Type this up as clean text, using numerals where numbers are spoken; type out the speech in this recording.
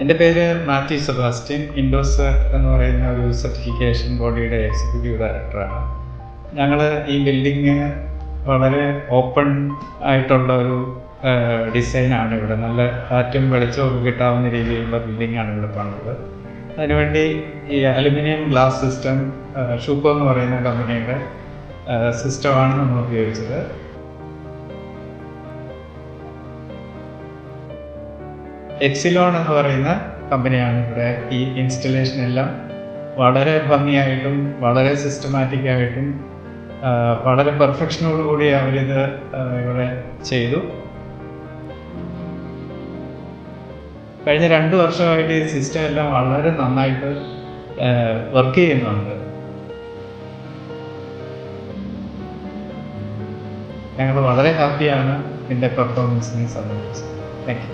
എൻ്റെ പേര് Mathew Sebastian. Indoors എന്ന് പറയുന്ന ഒരു സർട്ടിഫിക്കേഷൻ ബോഡിയുടെ എക്സിക്യൂട്ടീവ് ഡയറക്ടറാണ്. ഞങ്ങൾ ഈ ബിൽഡിങ് വളരെ ഓപ്പൺ ആയിട്ടുള്ള ഒരു ഡിസൈനാണ് ഇവിടെ. നല്ല കാറ്റും വെളിച്ചമൊക്കെ കിട്ടാവുന്ന രീതിയിലുള്ള ബിൽഡിങ്ങാണ് ഇവിടെ പണിത്. അതിനുവേണ്ടി ഈ അലുമിനിയം ഗ്ലാസ് സിസ്റ്റം ഷൂക്കോ എന്ന് പറയുന്ന കമ്പനിയുടെ സിസ്റ്റമാണ് നമ്മൾ ഉപയോഗിച്ചത്. എക്സിലോൺ എന്ന് പറയുന്ന കമ്പനിയാണ് ഇവിടെ ഈ ഇൻസ്റ്റലേഷൻ എല്ലാം വളരെ ഭംഗിയായിട്ടും വളരെ സിസ്റ്റമാറ്റിക്കായിട്ടും വളരെ പെർഫെക്ഷനോടുകൂടി അവരിത് ഇവിടെ ചെയ്തു. കഴിഞ്ഞ 2 വർഷമായിട്ട് ഈ സിസ്റ്റം എല്ലാം വളരെ നന്നായിട്ട് വർക്ക് ചെയ്യുന്നുണ്ട്. ഞങ്ങൾ വളരെ ഹാപ്പിയാണ് ഇതിൻ്റെ പെർഫോമൻസിനെ സംബന്ധിച്ച്. Thank you.